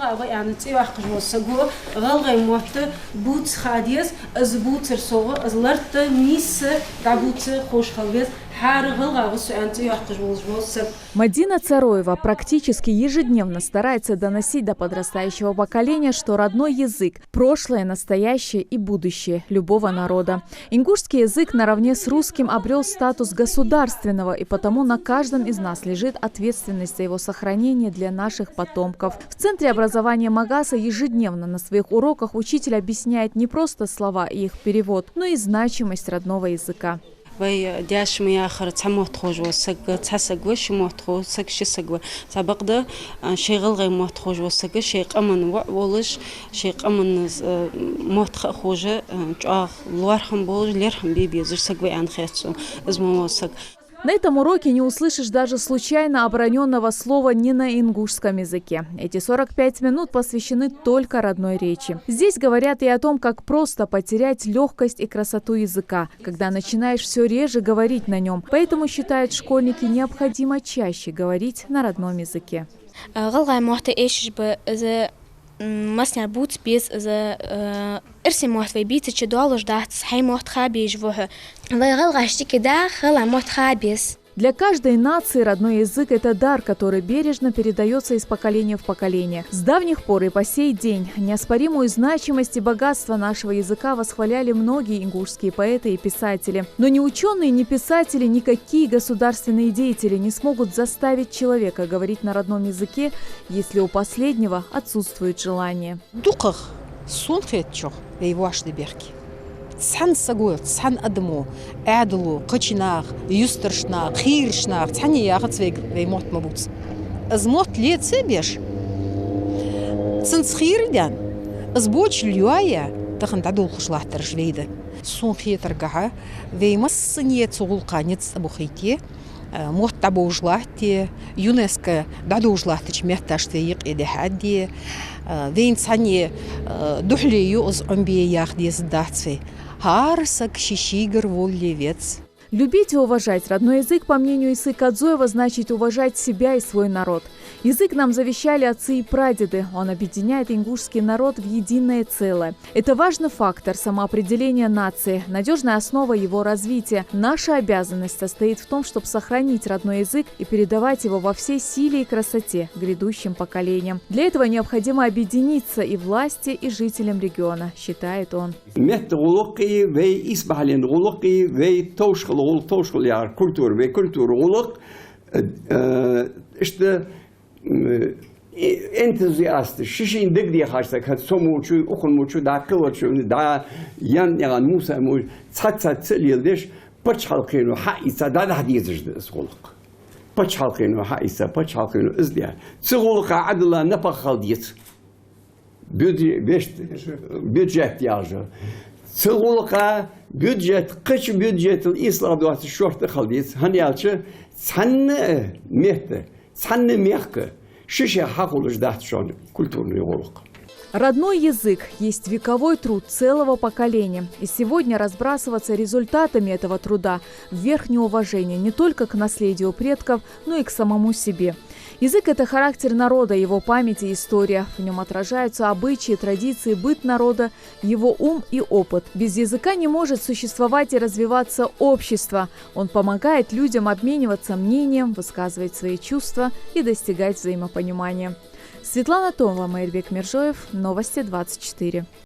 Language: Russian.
غلغة يعني تيوحش وسجوا غلغة موت بوت خاديس از بوتر صوغ از لرت ميس دابوت خوش خلبيس. Мадина Цароева практически ежедневно старается доносить до подрастающего поколения, что родной язык – прошлое, настоящее и будущее любого народа. Ингушский язык наравне с русским обрел статус государственного, и потому на каждом из нас лежит ответственность за его сохранение для наших потомков. В Центре образования Магаса ежедневно на своих уроках учитель объясняет не просто слова и их перевод, но и значимость родного языка. وی دیاش می‌آخر تموت خوش و سگ تسگ و شموت خوش سگ شسگ و سبقده شغل غی موت خوش و سگ شیق امن ولش شیق امن موت خوشه جا لورهم بول لرهم بیبیز سگ و انخیتسو از ما سگ. На этом уроке не услышишь даже случайно оброненного слова не на ингушском языке. Эти 45 минут посвящены только родной речи. Здесь говорят и о том, как просто потерять легкость и красоту языка, когда начинаешь все реже говорить на нем. Поэтому, считают школьники, необходимо чаще говорить на родном языке. مثلا بوت بيز إذا إرسم موت بيت تشدوالش ده صحي موت خابيج وها ويغلق اشتكي ده خلا موت خابيز. Для каждой нации родной язык – это дар, который бережно передается из поколения в поколение. С давних пор и по сей день неоспоримую значимость и богатство нашего языка восхваляли многие ингушские поэты и писатели. Но ни ученые, ни писатели, никакие государственные деятели не смогут заставить человека говорить на родном языке, если у последнего отсутствует желание. تسحن سجوا تسحن أدمو عدلو قشناغ يسترشناغ خيرشناغ تحني يا أخذ في موت مبوت أزموت ليه تسبيش تنسخير دان أزبوش اليوايا تخن تعدو خشلاح ترجليده صون خي ترجعها في مصنية صغلقة نتس أبو خيتي موت تبو جلاحتي يونسكو دعدو جلاحتش مهتاش تيق إدي حدي وين تسحني دحلي يوز أمبي ياخدي زداتسي Харсак шишигер воллевец. Любить и уважать родной язык, по мнению Исы Кадзоева, значит уважать себя и свой народ. Язык нам завещали отцы и прадеды. Он объединяет ингушский народ в единое целое. Это важный фактор самоопределения нации, надежная основа его развития. Наша обязанность состоит в том, чтобы сохранить родной язык и передавать его во всей силе и красоте грядущим поколениям. Для этого необходимо объединиться и власти, и жителям региона, считает он. توشغل يعني كولتور بكولتور غلق işte entuziast şişin degdiye karşıdak hat somuçu okunmuçu da kılıçu da yan yani Musa mu çat yıldır paç halkını ha isa da hadiyizdir skoluk paç halkını ha isa paç halkını izleyen sığoluka adla ne pakaldiyet büdjet yazı sığoluka Büdjet, kaç büdjetin İslam duası şortta kaldıyız. Hani yalçı, sanne mehte, sanne mehke, şişe hak olur da şu an культурный урок. Родной язык есть вековой труд целого поколения. И сегодня разбрасываться результатами этого труда вверх неуважения не только к наследию предков, но и к самому себе. Язык – это характер народа, его память и история. В нем отражаются обычаи, традиции, быт народа, его ум и опыт. Без языка не может существовать и развиваться общество. Он помогает людям обмениваться мнением, высказывать свои чувства и достигать взаимопонимания. Светлана Томова, Майрбек Миржоев, Новости 24.